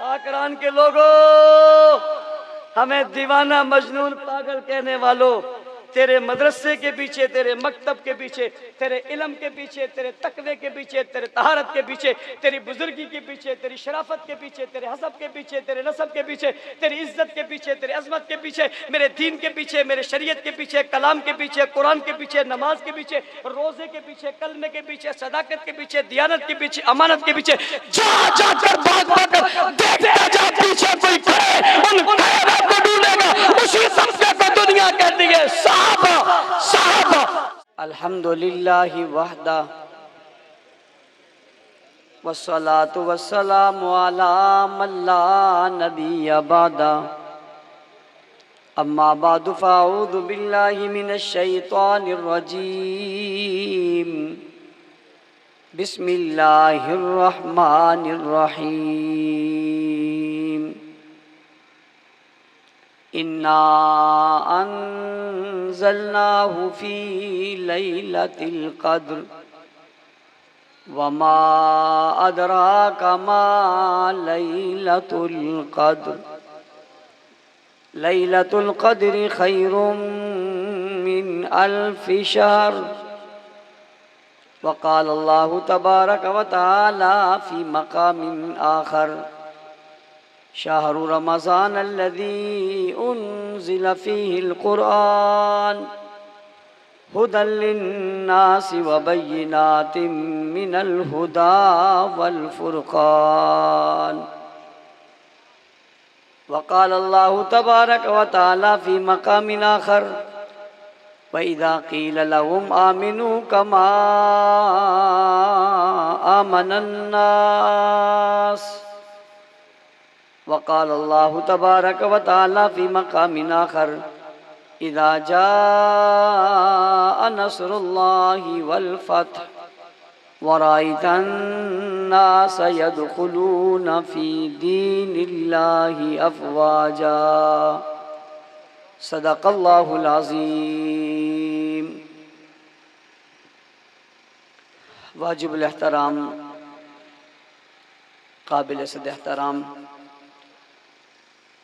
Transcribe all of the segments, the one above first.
ساکران کے لوگوں، ہمیں دیوانہ مجنون پاگل کہنے والوں، تیرے مدرسے کے پیچھے، تیرے مکتب کے پیچھے، تیرے علم کے پیچھے، تیرے تقوی کے پیچھے، تیرے طہارت کے پیچھے، تیری بزرگی کے پیچھے، تیری شرافت کے پیچھے، تیرے حسب کے پیچھے، تیرے نسب کے پیچھے، تیری عزت کے پیچھے، تیری عظمت کے پیچھے، میرے دین کے پیچھے، میرے شریعت کے پیچھے، کلام کے پیچھے، قرآن کے پیچھے، نماز کے پیچھے، روزے کے پیچھے، کلمے کے پیچھے، صداقت کے پیچھے، دیانت کے پیچھے، امانت کے پیچھے جا جا کر بھاگ بھاگ کر دیکھتا جا پیچھے کوئی کھڑے، ان کائنات کو ڈھونڈے گا، اسی صفحے کو دنیا کہتی ہے صحابہ صحابہ۔ الحمدللہ وحدہ والصلاة والسلام على من لا نبی بعدہ، اما بعد فاعوذ باللہ من الشیطان الرجیم، بسم اللہ الرحمن الرحیم، انا انزلناہ فی لیلۃ القدر وما ادراک ما لیلۃ القدر، لیلۃ القدر خیر من الف شہر، وقال اللہ تبارک وتعالی فی مقام آخر، شہر رمضان الذی انزل فیہ القرآن ہدی للناس وبینات من الہدی والفرقان، وقال اللہ تبارک وتعالی فی مقام آخر، وَإِذَا قِيلَ لَهُمْ آمِنُوا كَمَا آمَنَ النَّاسُ، وقال اللہ تبارک وتعالی فی مقام آخر، اذا جاء نصر اللہ والفتح ورأيت الناس يدخلون في دين الله افواجا، صدق اللہ العظیم۔ واجب الاحترام، قابل صد احترام،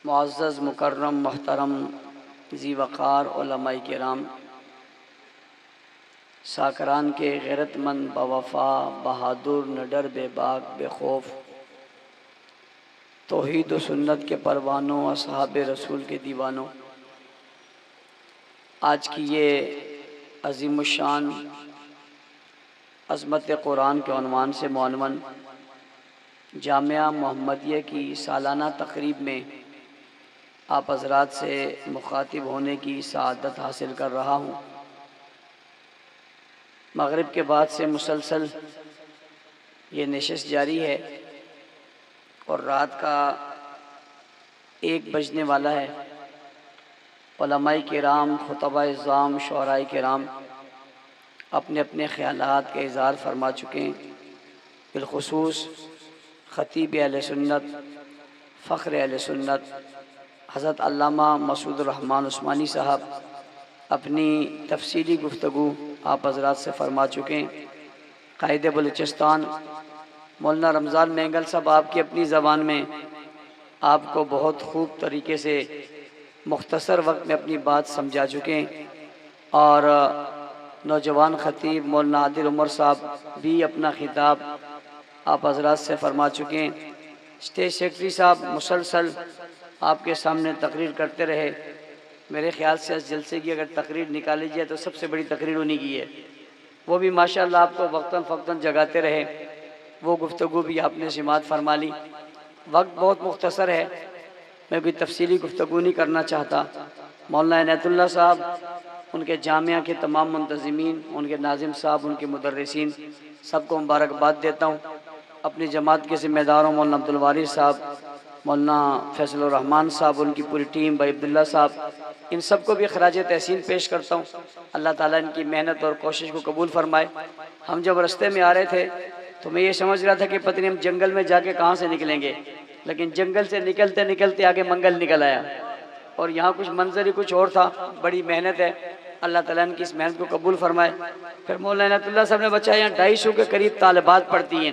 معزز مکرم محترم ذی وقار علماء کرام، ساکران کے غیرت مند باوفا بہادر نڈر بے باک بے خوف توحید و سنت کے پروانوں، اصحاب رسول کے دیوانوں، آج کی یہ عظیم الشان عظمت قرآن کے عنوان سے معنون جامعہ محمدیہ کی سالانہ تقریب میں آپ حضرات سے مخاطب ہونے کی سعادت حاصل کر رہا ہوں۔ مغرب کے بعد سے مسلسل یہ نشست جاری ہے اور رات کا 1 بجنے والا ہے۔ علماء کرام، خطباء اعظام، شعراء کرام اپنے اپنے خیالات کا اظہار فرما چکے ہیں۔ بالخصوص خطیب اہل سنت، فخر اہل سنت حضرت علامہ مسعود الرحمن عثمانی صاحب اپنی تفصیلی گفتگو آپ حضرات سے فرما چکے ہیں۔ قائد بلوچستان مولانا رمضان مینگل صاحب آپ کی اپنی زبان میں آپ کو بہت خوب طریقے سے مختصر وقت میں اپنی بات سمجھا چکے ہیں، اور نوجوان خطیب مولانا عادل عمر صاحب بھی اپنا خطاب آپ حضرات سے فرما چکے ہیں۔ اسٹیج سیکرٹری صاحب مسلسل آپ کے سامنے تقریر کرتے رہے۔ میرے خیال سے اس جلسے کی اگر تقریر نکالی جائے تو سب سے بڑی تقریر انہی کی ہے۔ وہ بھی ماشاءاللہ آپ کو وقتاً فوقتاً جگاتے رہے، وہ گفتگو بھی آپ نے سماعت فرما لی۔ وقت بہت مختصر ہے، میں کوئی تفصیلی گفتگو نہیں کرنا چاہتا۔ مولانا عنایت اللہ صاحب، ان کے جامعہ کے تمام منتظمین، ان کے ناظم صاحب، ان کے مدرسین، سب کو مبارکباد دیتا ہوں۔ اپنی جماعت کے ذمہ داروں مولانا عبدالوارث صاحب، مولانا فیصل الرحمن صاحب، ان کی پوری ٹیم، بھائی عبداللہ صاحب، ان سب کو بھی خراج تحسین پیش کرتا ہوں۔ اللہ تعالیٰ ان کی محنت اور کوشش کو قبول فرمائے۔ ہم جب رستے میں آ رہے تھے تو میں یہ سمجھ رہا تھا کہ پتہ نہیں ہم جنگل میں جا کے کہاں سے نکلیں گے، لیکن جنگل سے نکلتے نکلتے آگے منگل نکل آیا، اور یہاں کچھ منظر ہی کچھ اور تھا۔ بڑی محنت ہے، اللہ تعالیٰ ان کی اس محنت کو قبول فرمائے۔ پھر مولانا عنایت اللہ صاحب نے بچایا، یہاں 250 کے قریب طالبات پڑھتی ہیں،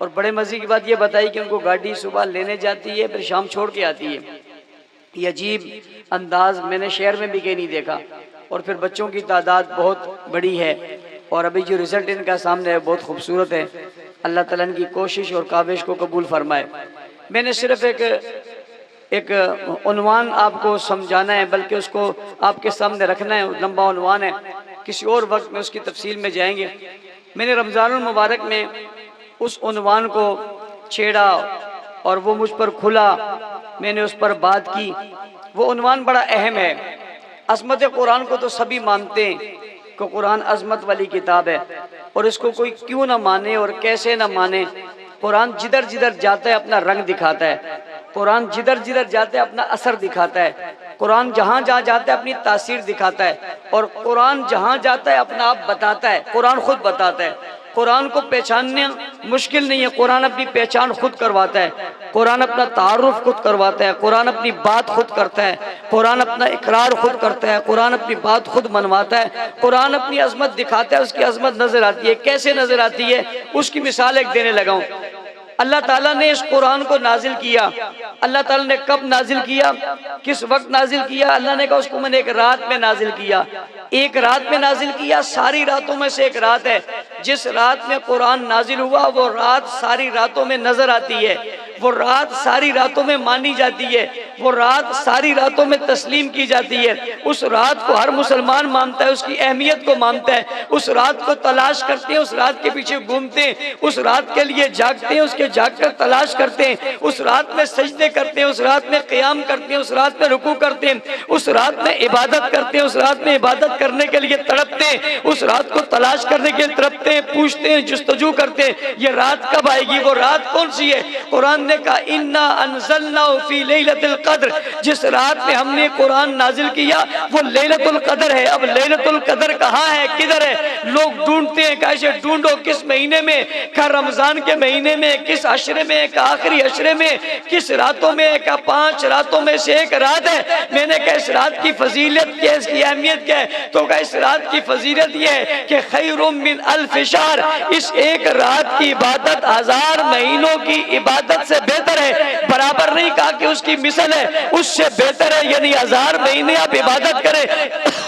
اور بڑے مزے کی بات یہ بتائی کہ ان کو گاڑی صبح لینے جاتی ہے پھر شام چھوڑ کے آتی ہے۔ یہ عجیب انداز میں نے شہر میں بھی کہیں نہیں دیکھا، اور پھر بچوں کی تعداد بہت بڑی ہے، اور ابھی جو رزلٹ ان کا سامنے ہے بہت خوبصورت ہے۔ اللہ تعالیٰ ان کی کوشش اور کاوش کو قبول فرمائے۔ میں نے صرف ایک عنوان آپ کو سمجھانا ہے، بلکہ اس کو آپ کے سامنے رکھنا ہے، لمبا عنوان ہے، کسی اور وقت میں اس کی تفصیل میں جائیں گے۔ میں نے رمضان المبارک میں اس عنوان کو چھیڑا اور وہ مجھ پر کھلا، میں نے اس پر بات کی۔ وہ عنوان بڑا اہم ہے۔ عظمت قرآن کو تو سبھی مانتے ہیں کہ قرآن عظمت والی کتاب ہے، اور اس کو کوئی کیوں نہ مانے اور کیسے نہ مانے۔ قرآن جدھر جدھر جاتا ہے اپنا رنگ دکھاتا ہے، قرآن جدھر جدھر جاتا ہے اپنا اثر دکھاتا ہے، قرآن جہاں جہاں جاتا ہے اپنی تاثیر دکھاتا ہے، اور قرآن جہاں جاتا ہے اپنا آپ بتاتا ہے، قرآن خود بتاتا ہے۔ قرآن کو پہچاننا مشکل نہیں ہے، قرآن اپنی پہچان خود کرواتا ہے، قرآن اپنا تعارف خود کرواتا ہے، قرآن اپنی بات خود کرتا ہے، قرآن اپنا اقرار خود کرتا ہے، قرآن اپنی بات خود منواتا ہے، قرآن اپنی عظمت دکھاتا ہے۔ اس کی عظمت نظر آتی ہے، کیسے نظر آتی ہے اس کی مثال ایک دینے لگا ہوں۔ اللہ تعالیٰ نے اس قرآن کو نازل کیا، اللہ تعالیٰ نے کب نازل کیا، کس وقت نازل کیا؟ اللہ نے کہا اس کو میں نے ایک رات میں نازل کیا۔ ایک رات میں نازل کیا، ساری راتوں میں سے ایک رات ہے۔ جس رات میں قرآن نازل ہوا وہ رات ساری راتوں میں نظر آتی ہے، وہ رات ساری راتوں میں مانی جاتی ہے، وہ رات ساری راتوں میں تسلیم کی جاتی ہے۔ اس رات کو ہر مسلمان مانتا ہے، اس کی اہمیت کو مانتا ہے، اس رات کو تلاش کرتے ہیں، اس رات کے پیچھے گھومتے ہیں، اس رات کے لیے جاگتے ہیں، اس کے جاگ کر تلاش کرتے ہیں، اس رات میں سجدے کرتے ہیں، اس رات میں قیام کرتے ہیں، اس رات میں رکوع کرتے ہیں، اس رات میں عبادت کرتے ہیں، اس رات میں عبادت کرنے کے لیے تڑپتے ہیں، اس رات کو تلاش کرنے کے لیے تڑپتے ہیں، پوچھتے ہیں، جستجو کرتے ہیں یہ رات کب آئے گی، وہ رات کون سی ہے؟ قرآن نے کہا انا انزلناہ فی لیلۃ القدر، جس رات میں ہم نے قرآن نازل کیا وہ لیلۃ القدر ہے۔ اب لیلۃ القدر کہاں ہے، کدھر ہے؟ لوگ ڈھونڈتے ہیں، کیسے ڈھونڈو، کس مہینے میں، کیا رمضان کے مہینے میں، کس عشرے میں، کیا آخری عشرے میں، کس راتوں میں، کیا 5 راتوں میں سے ایک رات ہے۔ میں نے کہا اس رات کی فضیلت کیا ہے، اس کی اہمیت کیا ہے؟ تو کہا اس رات کی فضیلت یہ ہے کہ خیر من الف شہر، اس ایک رات کی عبادت 1000 مہینوں کی عبادت سے بہتر ہے۔ برابر نہیں کہا کہ اس کی مثل ہے، اس سے بہتر ہے، یعنی 1000 مہینے آپ عبادت کریں،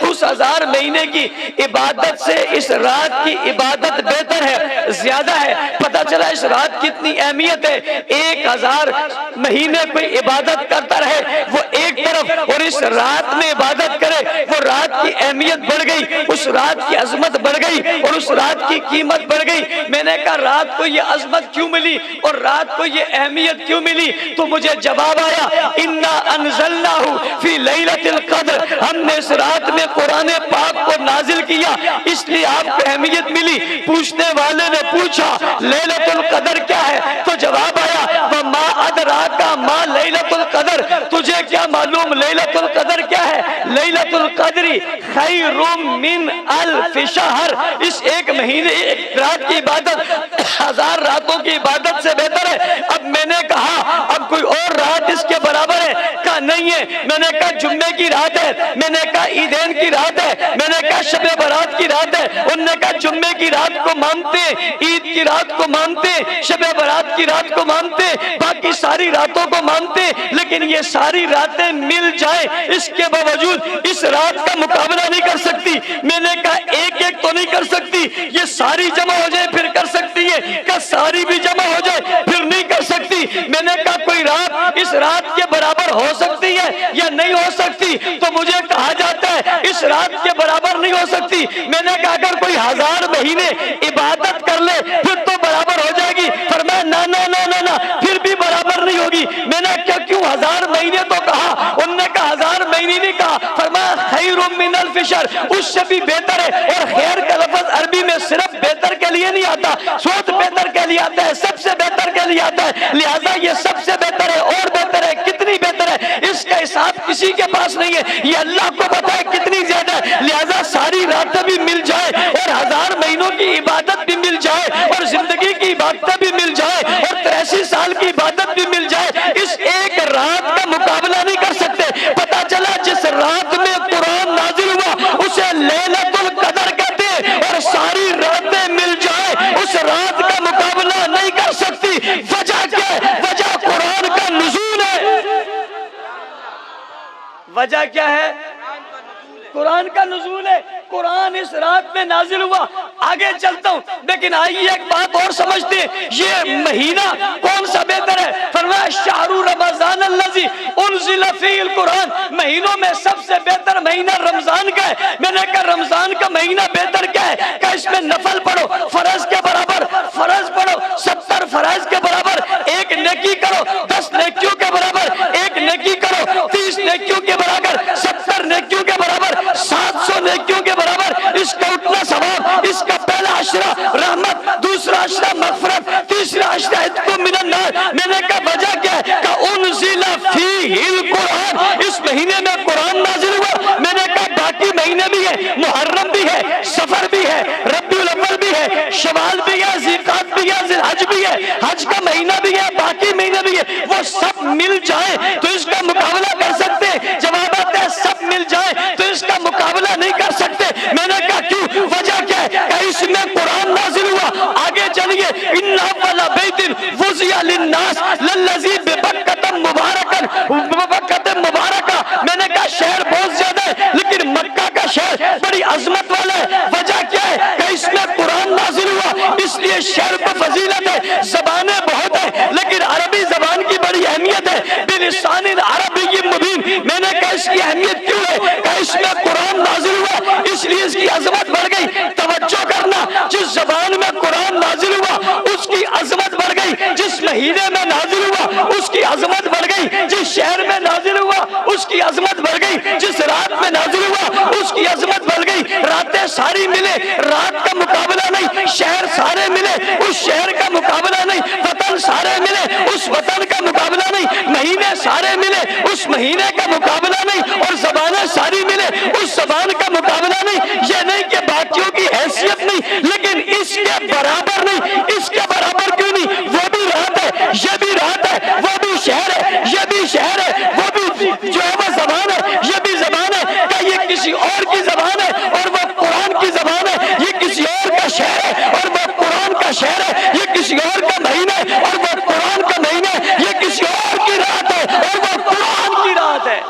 اس 1000 مہینے کی عبادت سے اس رات کی عبادت بہتر ہے، زیادہ ہے۔ پتہ چلا اس رات کی اتنی اہمیت ہے۔ 1000 مہینے کوئی عبادت کرتا رہے وہ ایک طرف، اور اس رات میں عبادت کرے وہ رات کی اہمیت بڑھ گئی، اس رات کی عظمت بڑھ گئی، اور اس رات کی قیمت بڑھ گئی۔ میں نے کہا رات کو یہ عظمت کیوں ملی اور رات کو یہ اہمیت کیوں ملی؟ تو مجھے جواب آیا انا انزلناہ فی لیلۃ القدر، ہم نے اس رات میں قرآن پاک کو نازل کیا اس لیے آپ کو اہمیت ملی۔ پوچھنے والے نے پوچھا لیلۃ القدر کیا ہے؟ تو جواب آیا وما ادراک ما لیلۃ القدر، تجھے کیا معلوم لیلۃ القدر کیا ہے؟ لیلۃ القدر خیر من الف شہر، اس ایک مہینے ایک رات کی عبادت 1000 راتوں کی عبادت سے بہتر ہے۔ اب میں نے کہا اب کوئی اور رات اس کے برابر ہے؟ کہا نہیں ہے۔ میں نے کہا جمعے کی رات ہے، میں نے کہا عیدین کی رات ہے، میں نے کہا شب برات کی رات ہے۔ انہوں نے کہا جمعے کی رات کو مانتے، عید کی رات کو مانتے، شب برات کی رات کو مانتے، باقی ساری راتوں کو مانتے، لیکن یہ ساری راتیں مل جائیں اس کے باوجود اس رات کا مقابلہ نہیں کر سکتی۔ میں نے کہا ایک ایک تو نہیں کر سکتی، یہ ساری جمع ہو جائے پھر کر سکتی ہے، کہ ساری بھی جمع ہو جائے پھر نہیں کر سکتی۔ میں نے کہا کوئی رات اس رات کے برابر ہو سکتی ہے یا نہیں ہو سکتی؟ تو مجھے کہا جاتا ہے اس رات کے برابر نہیں ہو سکتی۔ میں نے کہا اگر کوئی 1000 مہینے عبادت کر لے پھر تو برابر ہو جائے گی۔ فرمایا نا نا نا نا نا، پھر بھی برابر نہیں ہوگی۔ میں نے کہا کیوں 1000 مہینے تو کہا، انہوں نے کہا 1000 مہینے نہیں کہا، فرمایا خیر من الف شہر، اس سے بھی بہتر ہے۔ اور خیر کا لفظ عربی میں صرف بہتر کے لیے نہیں آتا، سوچ بہتر کے لیے آتا ہے، سب سے بہتر کے لیے آتا ہے، لہٰذا یہ سب سے بہتر ہے، اور بہتر ہے، کتنی بہتر ہے اس کا حساب کسی کے پاس نہیں ہے، یہ اللہ کو پتا ہے کتنی زیادہ ہے۔ لہٰذا ساری راتیں بھی مل جائے اور 1000 مہینوں کی عبادت بھی مل جائے اور زندگی کی عبادتیں بھی مل جائے اور 83 سال کی عبادت بھی مل جائے، اس ایک رات کا مقابلہ نہیں کر سکتے۔ پتا چلا جس رات میں قرآن نازل ہوا اسے لیلۃ القدر کہتے ہیں، اور ساری راتیں مل جائے اس رات کا مقابلہ نہیں کر سکتی۔ وجہ کیا ہے؟ قرآن کا نزول ہے، قرآن اس رات میں نازل ہوا۔ آگے چلتا ہوں، لیکن آئیے ایک بات اور سمجھتے ہیں، یہ مہینہ کون سا بہتر ہے؟ فرمایا شہر رمضان الذی انزل فیہ القرآن، مہینوں میں سب سے بہتر مہینہ رمضان کا ہے۔ میں نے کہا رمضان کا مہینہ بہتر کیا ہے؟ کہ اس میں نفل پڑھو فرض کے برابر، فرض پڑھو 70 فرائض کے برابر، ایک نیکی کرو 10 نیکیوں کے برابر، ایک نیکی کرو 30 نیکیوں کے برابر، 70 نیکیوں کے برابر، 700 نیکیوں کے برابر۔ اس کا اتنا ثواب، اس کا پہلا عشرہ رحمت، دوسرا عشرہ مغفرت، تیسرا عشرہ عتق من النار۔ میں نے کہا وجہ کیا ہے؟ کہ انزل فیہ القرآن، اس مہینے میں قرآن نازل ہوا۔ میں نے کہا باقی مہینے بھی ہے، محرم بھی ہے، سفر بھی ہے، ربیع الاول بھی ہے، شوال بھی ہے، ذیقعدہ بھی ہے، ذی الحج بھی ہے، حج کا مہینہ بھی ہے، باقی مہینے بھی ہے۔ وہ سب مل جائیں تو اس کا مقابلہ کر سکتے ہیں؟ جواب آتا ہے سب مل جائیں تو اس کا مقابلہ نہیں کر سکتے۔ میں نے کہا کیوں؟ وجہ کیا ہے؟ کہ اس میں قرآن نازل ہوا۔ آگے چلیے، ان اول بیت وضع للناس للذی ببکۃ مبارکہ۔ میں نے کہا شہر بہت زیادہ ہے، لیکن مکہ کا شہر بڑی عظمت والا ہے۔ وجہ کیا ہے؟ کہ اس میں قرآن نازل ہوا، اس لیے شہر کو فضیلت ہے۔ زبانیں بہت ہیں، لیکن عربی زبان کی بڑی اہمیت ہے، بلسان عربی مبین۔ میں نے کہا اس کی اہمیت کیوں ہے؟ کہ اس میں قرآن نازل ہوا، اس لیے اس کی عظمت بڑھ گئی۔ توجہ کرنا، جس زبان میں قرآن نازل ہوا اس کی عظمت بڑھ گئی، جس مہینے میں نازل ہوا اس کی عظمت بڑھ گئی، جس شہر میں نازل ہوا اس کی عظمت بڑھ گئی، جس رات میں نازل ہوا اس کی عظمت بڑھ گئی۔ راتیں ساری ملے، رات کا مقابلہ نہیں، شہر سارے ملے، اس شہر کا مقابلہ نہیں، وطن سارے ملے، اس وطن کا مقابلہ نہیں، مہینے سارے ملے، اس مہینے کا مقابلہ نہیں، اور زبانیں ساری ملے، اس زبان کا مقابلہ نہیں۔ یہ نہیں کہ باقیوں کی حیثیت نہیں، لیکن اس کے برابر نہیں۔ اس کے برابر کیوں نہیں؟ وہ بھی رات ہے، یہ بھی رات ہے، وہ بھی شہر ہے، یہ بھی شہر ہے، وہ بھی جو ہے وہ زبان ہے، یہ بھی زبان ہے۔ کہ یہ کسی اور کی زبان ہے اور وہ قرآن کی زبان ہے، یہ کسی اور کا شہر ہے اور وہ قرآن کا شہر ہے، یہ کسی اور کا مہینہ ہے اور وہ قرآن کا مہینہ ہے، یہ کسی اور کی رات ہے اور وہ قرآن کی رات ہے۔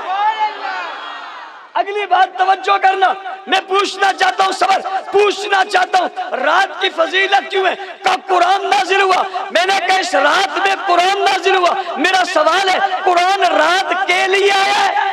اگلی بات توجہ کرنا، میں پوچھنا چاہتا ہوں، صبر پوچھنا چاہتا ہوں، رات کی فضیلت کیوں ہے؟ کب قرآن نازل ہوا؟ میں نے کہا اس رات میں قرآن نازل ہوا۔ میرا سوال ہے، قرآن رات کے لیے آیا ہے؟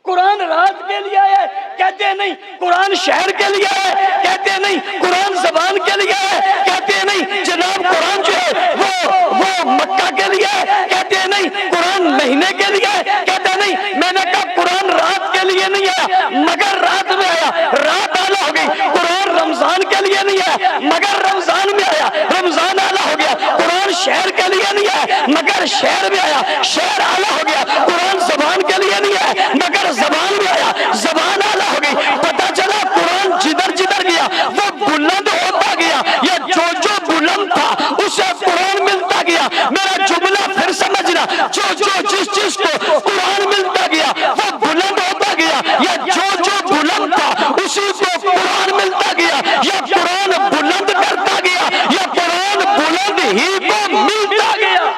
قرآن رات کے لیے آیا ہے؟ کہتے ہیں نہیں۔ قرآن شہر کے لیے آیا ہے؟ کہتے ہیں نہیں۔ قرآن زبان کے لیے آیا ہے؟ کہتے ہیں نہیں۔ جناب قرآن جو ہے وہ مکہ کے لیے ہے؟ کہتے ہیں نہیں۔ قرآن مہینے کے لیے ہے؟ کہتے ہیں نہیں۔ میں نے کہا قرآن رات کے لیے نہیں آیا، مگر رات میں آیا، رات اعلیٰ ہو گئی۔ قرآن رمضان کے لیے نہیں آیا، مگر رمضان میں آیا، رمضان اعلیٰ ہو گیا۔ قرآن شہر کے لیے نہیں آیا، مگر شہر میں آیا، شہر اعلیٰ ہو گیا۔ قرآن زبان کے لیے نہیں آیا، مگر زبان میں آیا، زبان اعلیٰ ہو گئی۔ پتہ چلا قرآن جدھر جدھر گیا وہ بلند ہوتا گیا، یا جو جو بلند تھا اسے قرآن ملتا گیا۔ میرا جملہ پھر سمجھنا، جو جو جس کو قرآن ملتا گیا وہ بلند ہوتا گیا، یا جو جو بلند تھا اسی کو قرآن ملتا گیا، یا قرآن بلند کرتا گیا، یا قرآن بلند ہی کو ملتا گیا۔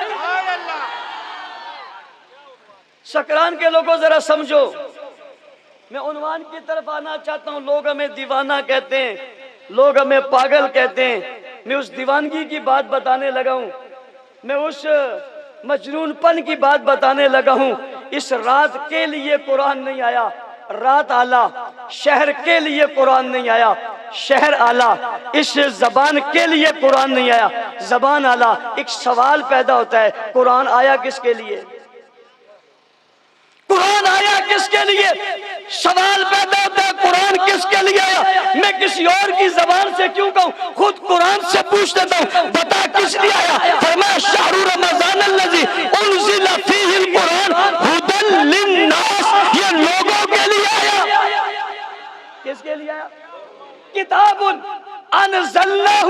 سکران کے لوگوں ذرا سمجھو، میں عنوان کی طرف آنا چاہتا ہوں۔ لوگ ہمیں دیوانہ کہتے ہیں، لوگ ہمیں پاگل کہتے ہیں۔ میں اس دیوانگی کی بات بتانے لگا ہوں، میں اس مجنون پن کی بات بتانے لگا ہوں۔ اس رات کے لیے قرآن نہیں آیا، رات اعلیٰ۔ شہر کے لیے قرآن نہیں آیا، شہر اعلیٰ۔ اس زبان کے لیے قرآن نہیں آیا، زبان اعلیٰ۔ ایک سوال پیدا ہوتا ہے، قرآن آیا کس کے لیے؟ قرآن آیا کس کے لیے؟ سوال پیدا ہوتا ہے، قرآن کس کے لیے آیا؟ میں کسی اور کی زبان سے کیوں کہوں؟ خود قرآن سے پوچھ لیتا ہوں، بتا کس لیے آیا؟ فرمایا شہر رمضان الذی انزل فیہ القرآن ھدی للناس، یہ لوگوں کے لیے آیا۔ کس کے لیے آیا؟ کتاب انزلناہ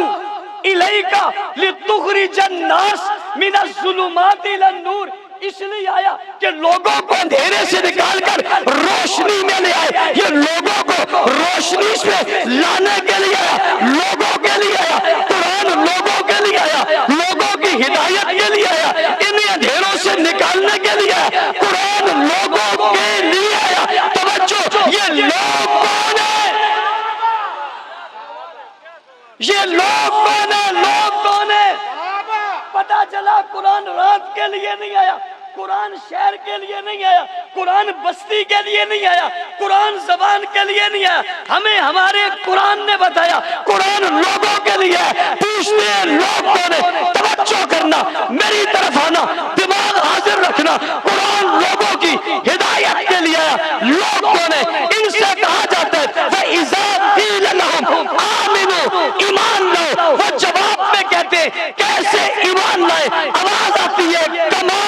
الیک لتخرج الناس من الظلمات الی النور، اس لیے آیا کہ لوگوں کو اندھیرے سے نکال کر روشنی میں لے آئے۔ یہ لوگوں کو روشنی سے لانے کے لیے آیا، لوگوں کے لیے آیا۔ قرآن لوگوں کے لیے آیا، لوگوں کی ہدایت کے لیے آیا، انہیں اندھیروں سے نکالنے کے لیے آیا۔ قرآن لوگوں کے لیے آیا. توجہ، یہ لوگ کون ہیں؟ یہ لوگ کون ہیں؟ لوگ کون ہیں؟ پتا چلا قرآن رات کے لیے نہیں آیا، قرآن شہر کے لیے نہیں آیا، قرآن بستی کے لیے نہیں آیا، قرآن زبان کے لیے نہیں آیا. ہمیں ہمارے قرآن نے بتایا قرآن لوگوں کے لیے ہے. پوچھتے ہیں لوگ کون ہیں؟ توجہ کرنا، میری طرف آنا، دماغ حاضر رکھنا. قرآن لوگوں کی ہدایت کے لیے آیا. لوگ کون ہیں؟ ان سے کہا جاتا ہے فَإِذَا قِيلَ لَهُمْ آمِنُوا، ایمان لاؤ. وہ جواب میں کہتے ہیں کیسے ایمان لائے؟ آواز آتی ہے کما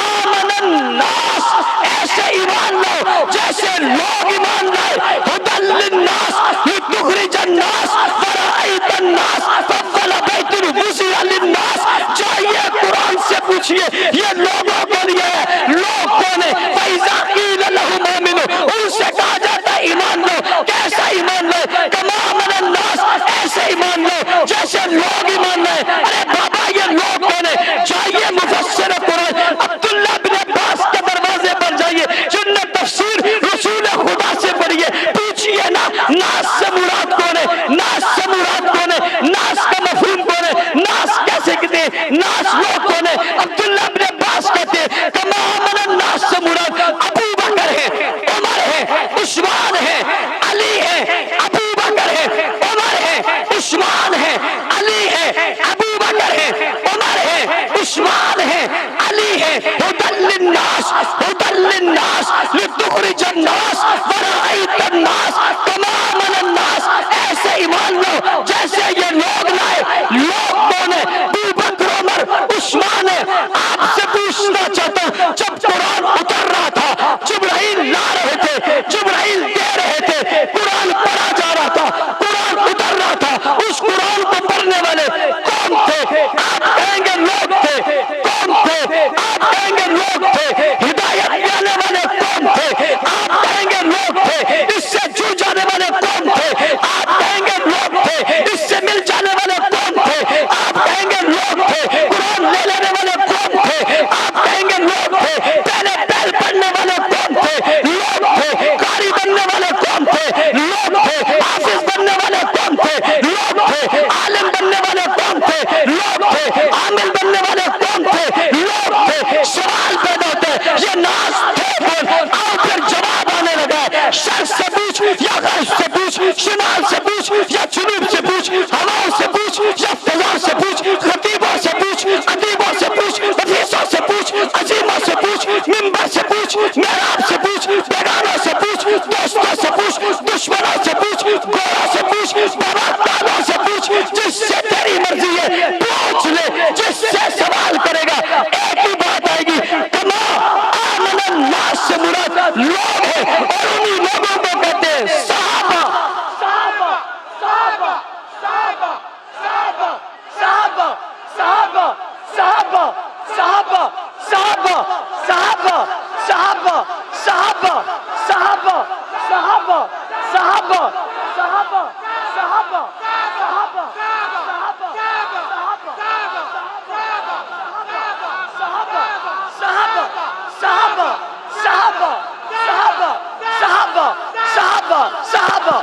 آمن الناس، ایسے ایمان لاؤ جیسے لوگ ایمان لائے. ہدی للناس لتخرج الناس ورأیت الناس فضل بیت وسع للناس. جائیے قرآن سے پوچھئے یہ لوگوں کے لیے ہے. لوگ کون ہیں؟ فَإِذَا قِيلَ لَهُمْ آمِنُوا، ان سے کہا جاتا ہے ایمان لو. کیسا ایمان لو؟ کما آمن الناس، ایسے ایمان لو جیسے لوگ ایمان لائے. ارے بابا یہ لوگ کون ہیں؟ جائیے مفسر قرآن عبداللہ بن عباس کے دروازے پر جائیے، جن نے تفسیر رسول خدا سے پڑھیے. پوچھئے نا ناس سے مراد کون ہے؟ ناس سے مراد کون ہے؟ ناس کا مفہوم کون ہے؟ ناس کیسے کہتے ہیں؟ ناس لوگ کون ہے؟ عبداللہ بن عباس کہتے ہیں کما آمن الناس سے مراد ابو بکر ہے، عمر ہے، عثمان ہے، علی ہے. ابو بکر ہے، عمر ہے، عثمان ہے، علی ہے. ابو بکر ہے، عمر ہے، عثمان ہے، علی ہے. ہدی للناس، ہدی للناس لتخرج الناس ورأیت الناس کما آمن الناس. ایسے ایمان لو جیسے یہ لوگ لائے. لوگ کون ہیں؟ ابو بکر، عمر، عثمان ہے. آپ سے پوچھنا چاہتا ہوں جب قرآن اتر رہا تھا، جبرائیل لا رہے تھے، جبرائیل دے رہے تھے، قرآن پڑھا جا رہا تھا، قرآن اتر رہا تھا، اس قرآن کو پڑھنے والے کون تھے؟ آپ کہیں گے لوگ تھے. کون تھے؟ آپ کہیں گے لوگ تھے. ہدایت دینے والے کون تھے؟ آپ کہیں گے لوگ تھے. اس سے جڑ جانے والے کون تھے؟ آپ کہیں گے لوگ تھے. اس سے مل جانے والے کون تھے؟ آپ کہیں گے لوگ تھے. قرآن لے لینے والے کون تھے؟ آپ کہیں گے لوگ تھے. پہلے پہل پڑھنے والے کون تھے؟ لوگ تھے. قاری بننے والے کون تھے؟ لوگ تھے. حافظ بننے والے کون تھے؟ لوگ تھے. عالم بننے والے کون تھے؟ لوگ تھے. عامل بننے والے کون تھے؟ لوگ تھے. سوال پیدا ہوتا ہے یہ ناس تھے کون؟ آؤ پھر جواب آنے لگا ہے. شرق سے پوچھ یا غرب سے پوچھ، شمال سے پوچھ یا جنوب سے پوچھ، ہواؤں سے پوچھ یا فضا سے پوچھ، خطیبوں سے پوچھ، ادیبوں سے پوچھ، حدیثوں سے پوچھ، عظیموں سے پوچھ، منبر سے پوچھ، محراب سے پوچھ، بیگانوں سے پوچھ، دوستوں سے پوچھ، دشمنوں سے پوچھ، گوروں سے پوچھ، بابا سے پوچھ. جس سے تیری مرضی ہے پوچھ لے. جس سے سوال کرے گا ایک ہی بات آئے گی کما آمن الناس سے مراد لوگ ہیں. اور انہی لوگوں کو کہتے ہیں صحابہ. صحابہ صحابہ صحابہ صحابہ صحابہ صحابہ صحابہ صحابہ صحابہ صحابہ صحابہ صحابہ صحابہ صحابہ صحابہ صحابہ صحابہ صحابہ صحابہ.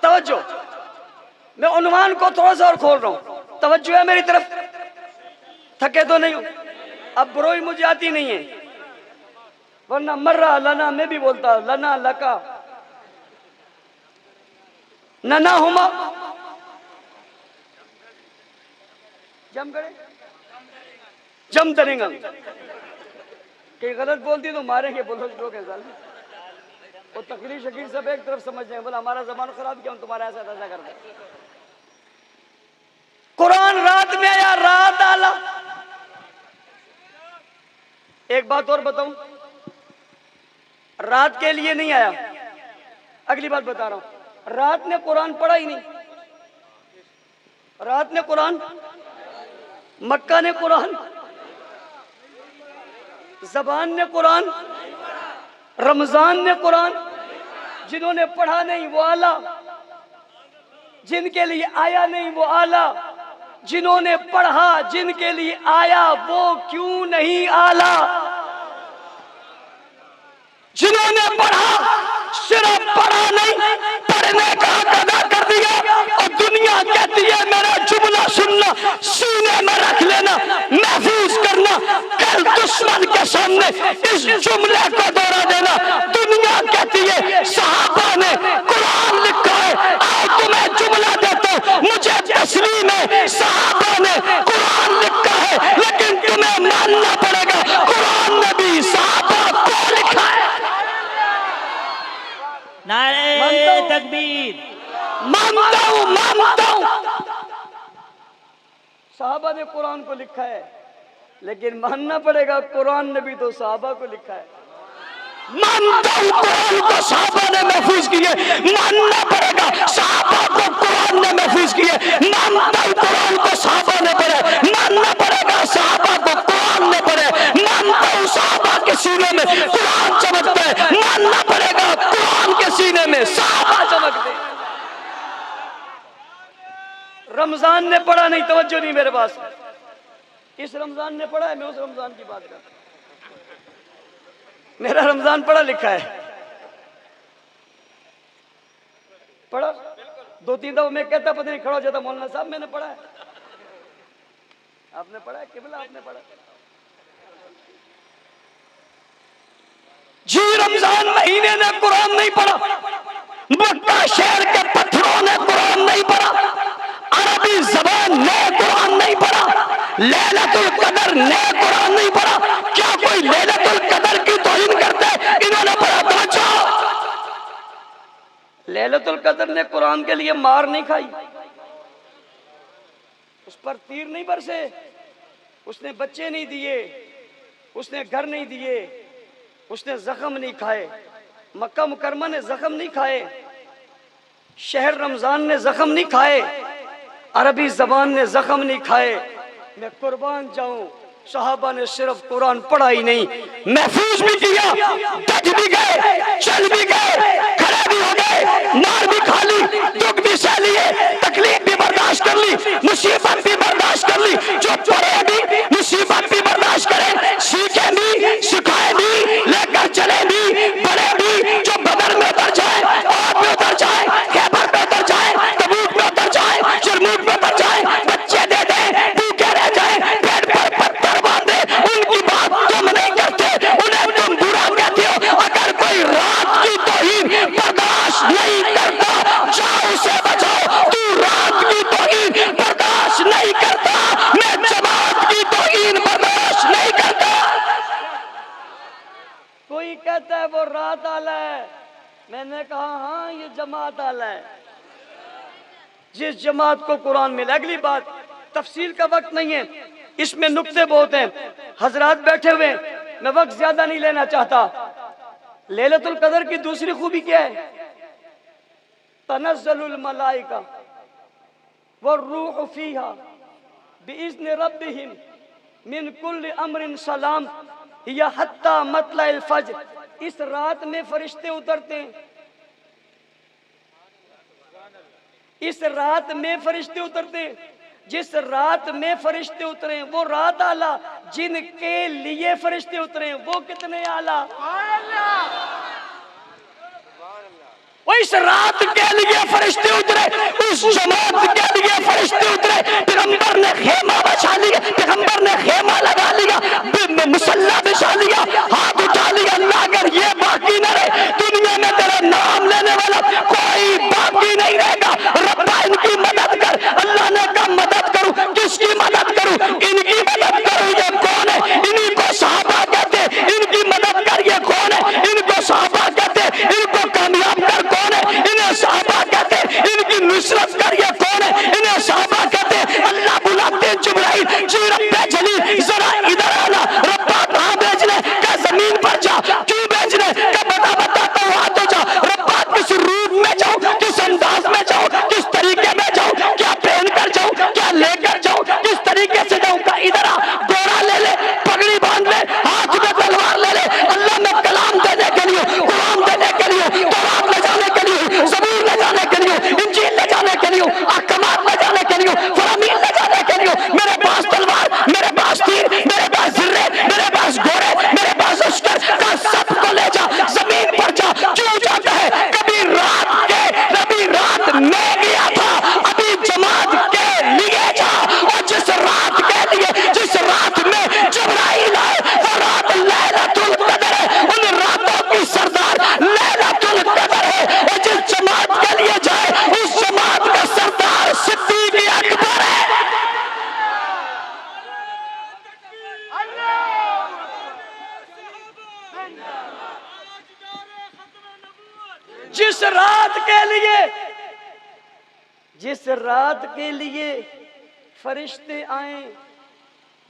توجہ، میں عنوان کو تھوڑا سا اور کھول رہا ہوں. توجہ ہے میری طرف؟ تھکے تو نہیں ہو؟ اب بروئی مجھے آتی نہیں ہے، ورنہ مرہ لنا میں بھی بولتا لنا لکا ننا ہما جم کرے جم تریں گا. کہ غلط بولتی تو ماریں گے بلوچ لوگ ہیں سال. وہ تقریر شکیر سب ایک طرف سمجھ جائیں، بولا ہمارا زبان خراب کیا ہم تمہارا ایسا ایسا کرتے ہیں. قرآن رات میں آیا، رات آلا. ایک بات اور بتاؤں، رات کے لیے نہیں آیا. اگلی بات بتا رہا ہوں، رات نے قرآن پڑھا ہی نہیں. رات نے قرآن مکہ نے قرآن، زبان نے قرآن، رمضان نے قرآن. جنہوں نے پڑھا نہیں وہ اعلیٰ، جن کے لیے آیا نہیں وہ اعلیٰ، جنہوں نے پڑھا جن کے لیے آیا وہ کیوں نہیں اعلیٰ. جنہوں نے پڑھا صرف پڑھا نہیں، پڑھنے کا حق ادا کر دیا، اور دنیا کہتی ہے میرا جملہ سننا، سینے میں رکھ لینا، محفوظ کرنا، کل دشمن کے سامنے اس جملے کو دوہرا دینا. دنیا کہتی ہے صحابہ نے قرآن لکھا ہے، آؤ تمہیں جملہ دیتا ہوں، مجھے تسلیم ہے صحابہ نے قرآن لکھا ہے، لیکن تمہیں ماننا پڑے گا قرآن نے بھی صحابہ کو لکھا ہے. نعرہ تکبیر. مانتا ہوں صحابہ نے قرآن کو لکھا ہے، لیکن ماننا پڑے گا قرآن نے بھی تو صحابہ کو لکھا ہے. مانتا ہوں قرآن کو صحابہ نے محفوظ کیے، ماننا پڑے گا صحابہ کو قرآن نے محفوظ کیے. مانتا ہوں قرآن کو صحابہ نے پڑھے، ماننا پڑے گا صحابہ کو قرآن نے پڑھے. مانتا ہوں صحابہ کے سینے میں قرآن چمکتا ہے، ماننا پڑے گا قرآن کے سینے میں صحابہ چمکتے. رمضان نے پڑھا نہیں، توجہ نہیں میرے پاس. اس رمضان نے پڑھا ہے، میں اس رمضان کی بات کرتا ہوں. میرا رمضان پڑھا لکھا ہے، پڑھا 2-3 دفعہ میں کہتا پتہ نہیں کھڑا ہو جاتا مولانا صاحب میں نے پڑھا ہے. آپ نے پڑھا ہے قبلہ، آپ نے پڑھا. جی رمضان مہینے نے قرآن نہیں پڑھا، مکہ شہر کے پتھروں نے قرآن نہیں پڑھا، عربی زبان نے قرآن نہیں پڑھا، لیلۃ القدر نے قرآن نہیں پڑھا. کیا کوئی لیلۃ القدر کی توہین کرتا ہے؟ انہوں نے پڑھا. توجہ، لیلۃ القدر نے قرآن کے لیے مار نہیں کھائی، اس پر تیر نہیں برسے، اس نے بچے نہیں دیے، اس نے گھر نہیں دیے، اس نے زخم نہیں کھائے. مکہ مکرمہ نے زخم نہیں کھائے، شہر رمضان نے زخم نہیں کھائے، عربی زبان نے زخم نہیں کھائے. میں قربان جاؤں صحابہ نے صرف قرآن پڑھا ہی نہیں، محفوظ بھی کیا، ڈٹ بھی گئے، چل بھی گئے، کھڑے بھی ہو گئے، مار بھی کھا لی، دکھ بھی سہ لیے، تکلیف بھی برداشت کر لی، مصیبت بھی برداشت کر لی. جو پڑھے بھی مصیبت بھی برداشت کریں، سیکھیں بھی، سکھائیں بھی، لے کر چلیں بھی، بڑے بھی. جو بدر میں اتر جائیں، عہد میں اتر جائیں، خیبر میں اتر جائیں، تبوک میں اتر جائیں، یرموک میں اتر جائیں، بچے دے دیں، بھوکے رہ جائیں، پیٹ پر پتھر باندھے، ان کی بات تم نہیں کرتے، انہیں تم برا کہتے ہو. اگر کوئی رات کی توہین برداشت نہیں کرتا جاؤ اسے بچاؤ. تو رات کی توہین برداشت نہیں کرتا، میں جماعت کی توہین برداشت نہیں کرتا. کوئی کہتا ہے وہ رات آلہ ہے، میں نے کہا ہاں یہ جماعت آلہ ہے. جس جماعت کو قرآن ملا. اگلی بات، تفصیل کا وقت نہیں ہے، اس میں نکتے بہت ہیں، حضرات بیٹھے ہوئے، میں وقت زیادہ نہیں لینا چاہتا. لیلۃ القدر کی دوسری خوبی کیا ہے؟ تنزل الملائکہ والروح فیہا بإذن ربہم من کل امر سلام ہی حتی مطلع الفجر. اس رات میں فرشتے اترتے ہیں، اس رات میں فرشتے اترتے ہیں. جس رات میں فرشتے اترے ہیں وہ رات اعلیٰ، جن کے لیے فرشتے اترے ہیں وہ کتنے اعلیٰ. وہ اس رات کے لیے فرشتے اترے، اس جماعت کے لیے فرشتے اترے. پیغمبر نے خیمہ بچھا لیا، پیغمبر نے خیمہ لگا لیا، مصلی بچھا لیا، ہاتھ اٹھا لیا. اللہ اگر یہ باقی نہ رہے دنیا میں تیرا نام لینے والا کوئی باقی نہیں رہے گا. ربا ان کی مدد کر. اللہ نے کہا مدد کروں، کس کی مدد کروں؟ ان کی مدد کروں. یہ کون ہے؟ انہی کو صحابہ کہتے. ان کی مدد کر. یہ کون ہے؟ ان کو صحابہ کہتے. ان کو کامیاب کر. کون ہے؟ انہیں صحابہ کہتے. ان کی نصرت کر. یہ کون ہے؟ انہیں صحابہ کہتے. اللہ بلاتے جبرائیل، جی رب جلیل ذرا ادھر آنا. ربا کہاں بھیجنے؟ کہ زمین پر جا. کیوں بھیجنے؟ کہ بتا تو ہاتھ ہو جا. ربا کس روپ میں جاؤں، کس انداز میں جاؤں، کس طریقے میں جاؤں، کیا پہن کر جاؤں، کیا لے کر جاؤں، کس طریقے سے جاؤں. جانے کے لیے ہوں، احکامات میں جانے کے لیے ہوں، فرامین میں جانے کے لیے ہوں، میرے پاس تلوار، میرے پاس تیر، میرے پاس زرے، میرے پاس گھوڑے، میرے پاس لشکر کا سب کو لے جا، زمین پر جا، کیوں جاتا ہے؟ کبھی رات میں گیا تھا، ابھی جماعت کے لیے جا، اور جس رات کے لیے، جس رات میں جبرائیل آئے وہ رات لیلۃ القدر ہے، ان راتوں کی سردار لیلۃ القدر ہے، اور جس جماعت کے لیے جائے اس جماعت کا سردار صدیق اکبر ہے۔ جس رات کے لیے فرشتے آئیں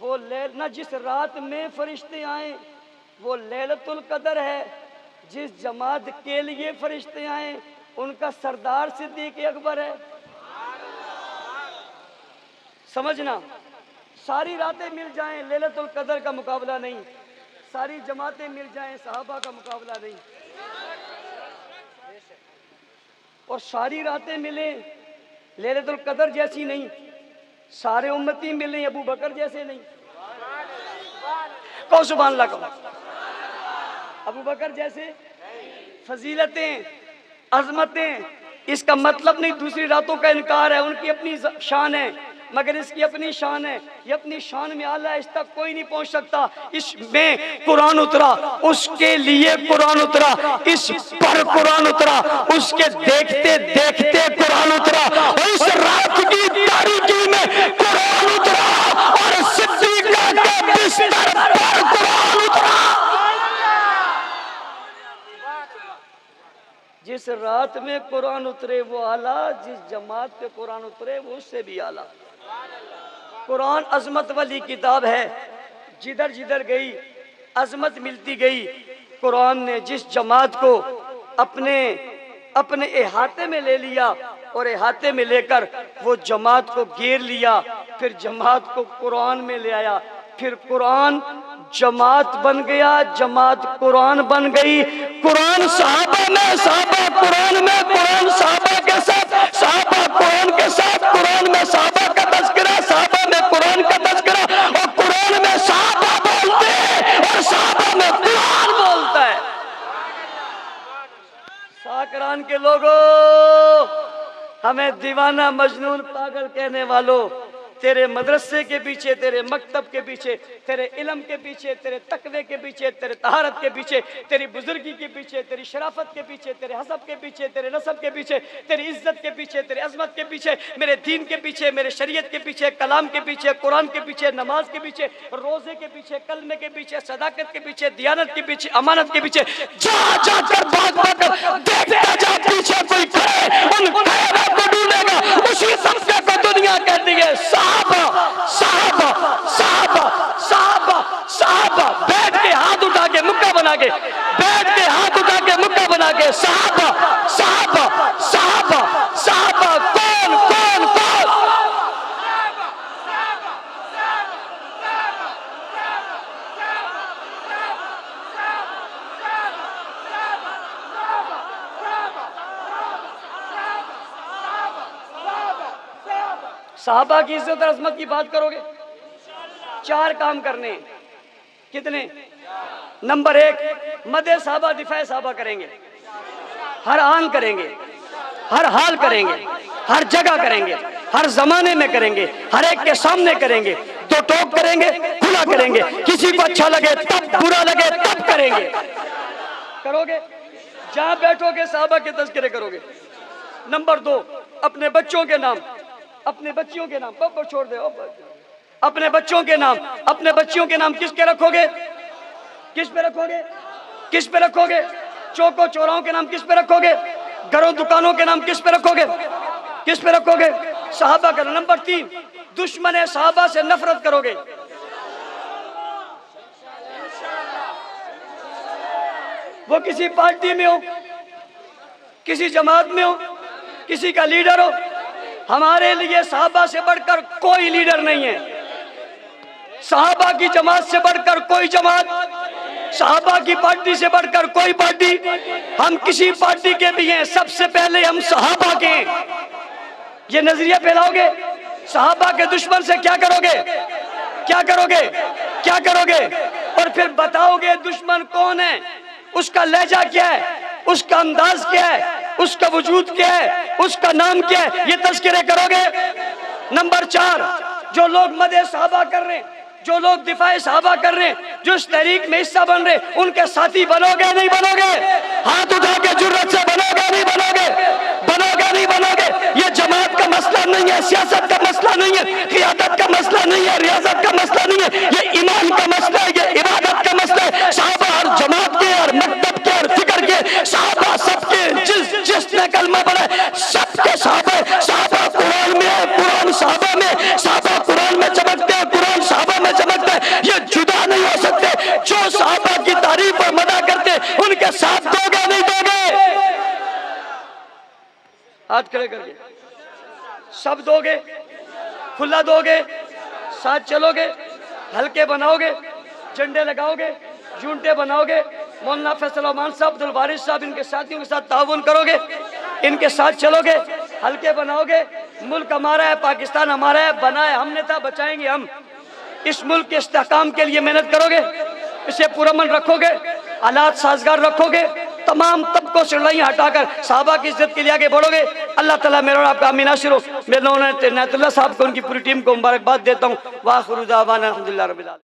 وہ جس رات میں فرشتے آئیں وہ لیلۃ القدر ہے، جس جماعت کے لیے فرشتے آئیں ان کا سردار صدیق اکبر ہے۔ سمجھنا، ساری راتیں مل جائیں لیلۃ القدر کا مقابلہ نہیں، ساری جماعتیں مل جائیں صحابہ کا مقابلہ نہیں، اور ساری راتیں ملیں لیلۃ القدر جیسی نہیں، سارے امتی ملیں ابو بکر جیسے نہیں۔ کہو سبحان اللہ، کہو ابو بکر جیسے فضیلتیں، عظمتیں، اس کا مطلب نہیں دوسری راتوں کا انکار ہے، ان کی اپنی شان ہے، مگر اس کی اپنی شان ہے، یہ اپنی شان میں اعلیٰ ہے، اس تک کوئی نہیں پہنچ سکتا۔ اس میں قرآن اترا، اس کے لیے قرآن اترا، اس پر قرآن اترا، اس کے دیکھتے دیکھتے قرآن اترا، اور اس رات کی تاریکی میں قرآن اترا، اور صدیقہ کے بستر پر قرآن اترا۔ جس رات میں قرآن اترے وہ اعلیٰ، جس جماعت پہ قرآن اترے وہ اس سے بھی اعلیٰ۔ قرآن عظمت والی کتاب ہے، جدھر جدھر گئی عظمت ملتی گئی۔ قرآن نے جس جماعت کو اپنے احاطے میں لے لیا اور احاطے میں لے کر وہ جماعت کو گھیر لیا، پھر جماعت کو قرآن میں لے آیا، پھر قرآن جماعت بن گیا، جماعت قرآن بن گئی۔ قرآن صحابہ میں، صحابہ قرآن میں، قرآن صحابہ کے ساتھ، صحابہ قرآن کے ساتھ، قرآن میں صحابہ کا تذکرہ، صحابہ میں قرآن کا تذکرہ، اور قرآن میں صحابہ بولتے ہیں اور صحابہ میں قرآن بولتا ہے۔ ساکران کے لوگوں، ہمیں دیوانہ، مجنون، پاگل کہنے والوں، تیرے مدرسے کے پیچھے، تیرے مکتب کے پیچھے، تیرے علم کے پیچھے، تیرے تقوی کے پیچھے، تیرے طہارت کے پیچھے، تیری بزرگی کے پیچھے، تیری شرافت کے پیچھے، تیرے حسب کے پیچھے، تیرے نسب کے پیچھے، تیری عزت کے پیچھے، تیرے عظمت کے پیچھے، میرے دین کے پیچھے، میرے شریعت کے پیچھے، کلام کے پیچھے، قرآن کے پیچھے، نماز کے پیچھے، روزے کے پیچھے، کلمے کے پیچھے، صداقت کے پیچھے، دیانت کے پیچھے، امانت کے پیچھے جا جا کر بھاگ بھاگ کر دیکھتا جا، پیچھے کوئی کھڑے ان کائنات کو ڈھونڈے گا، اسی طبقے کو دنیا کہتی ہے صحابہ، صحابہ، صحابہ، صحابہ، صحابہ، بیٹھ کے ہاتھ اٹھا کے مکہ بنا کے، بیٹھ کے ہاتھ اٹھا کے مکہ بنا کے، صحابہ، صحابہ، صحابہ، صحابہ، کون کون کون؟ صحابہ کی عزت اور عظمت کی بات کرو گے، چار کام کرنے ہیں۔ کتنے؟ نمبر ایک، مدح صحابہ، دفاع صحابہ کریں گے، ہر آن کریں گے، ہر حال کریں گے، ہر جگہ کریں گے، ہر زمانے میں کریں گے، ہر ایک کے سامنے کریں گے، دو ٹوک کریں گے، کھلا کریں گے، کسی کو اچھا لگے تب، برا لگے تب کریں گے۔ کرو گے؟ جہاں بیٹھو گے صحابہ کے تذکرے کرو گے۔ نمبر دو، اپنے بچوں کے نام، اپنے بچیوں کے نام، بابا چھوڑ دے، اپنے بچوں کے نام، اپنے بچیوں کے نام کس کے رکھو گے؟ کس پہ رکھو گے؟ کس پہ رکھو گے؟ چوکوں چوراہوں کے نام کس پہ رکھو گے؟ گھروں دکانوں کے نام کس پہ رکھو گے؟ کس پہ رکھو گے؟ صحابہ کا۔ نمبر تین، دشمن صحابہ سے نفرت کرو گے۔ وہ کسی پارٹی میں ہو، کسی جماعت میں ہو، کسی کا لیڈر ہو، ہمارے لیے صحابہ سے بڑھ کر کوئی لیڈر نہیں ہے، صحابہ کی جماعت سے بڑھ کر کوئی جماعت، صحابہ کی پارٹی سے بڑھ کر کوئی پارٹی۔ ہم کسی پارٹی کے بھی ہیں، سب سے پہلے ہم صحابہ کے ہیں۔ یہ نظریہ پھیلاؤ گے؟ صحابہ کے دشمن سے کیا کرو گے؟ کیا کرو گے؟ کیا کرو گے؟ اور پھر بتاؤ گے دشمن کون ہے، اس کا لہجہ کیا ہے، اس کا انداز کیا ہے، اس کا وجود کیا ہے، اس کا نام کیا ہے، یہ تذکرے کرو گے؟ نمبر 4، جو لوگ مدح صحابہ کر رہے ہیں، جو لوگ دفاع صحابہ کر رہے ہیں، جو اس تحریک میں حصہ بن رہے ہیں، ان کے ساتھی بنو گے نہیں بنو گے؟ ہاتھ اٹھا کے جرأت سے بنو گے نہیں بنو گے؟ بنو گے نہیں بنو گے؟ یہ جماعت کا مسئلہ نہیں ہے، سیاست کا مسئلہ نہیں ہے، قیادت کا مسئلہ نہیں ہے، ریاست کا مسئلہ نہیں ہے، یہ ایمان کا مسئلہ ہے، یہ عبادت کا مسئلہ ہے۔ صحابہ ہر جماعت کے اور مکتب کے اور فکر کے صحابہ سب کے، جس نے کلمہ پڑھا ہے سب کے صحابہ، صحابہ قرآن میں ہے، قرآن صحابہ میں، صحابہ قرآن میں چمکتے ہیں، قرآن صحابہ میں چمکتا ہے، یہ جدا نہیں ہو سکتے۔ جو صحابہ کی تعریف اور مدح کرتے ان کے ساتھ دو گے نہیں دو گے؟ ہاتھ کھڑے کر کے سب دو گے؟ کھلا دو گے؟ ساتھ چلو گے؟ ہلکے بناؤ گے؟ جھنڈے لگاؤ گے؟ جونٹے بناؤ گے؟ مولانا فیصل الرحمان صاحب، عبدالوارث صاحب، ان کے ساتھیوں کے ساتھ تعاون کرو گے؟ ان کے ساتھ چلو گے؟ ہلکے بناؤ گے؟ ملک ہمارا ہے، پاکستان ہمارا ہے، بنایا ہم نے تھا، بچائیں گے ہم۔ اس ملک کے استحکام کے لیے محنت کرو گے؟ اسے پرامن رکھو گے؟ حالات سازگار رکھو گے؟ تمام طبقوں سے لڑائیاں ہٹا کر صحابہ کی عزت کے لیے آگے بڑھو گے؟ اللہ تعالیٰ میرا اور آپ کا آمین ناصر ہو۔ میں عنایت اللہ صاحب کو، ان کی پوری ٹیم کو مبارکباد دیتا ہوں۔ وآخر دعوانا الحمدللہ رب العالمین۔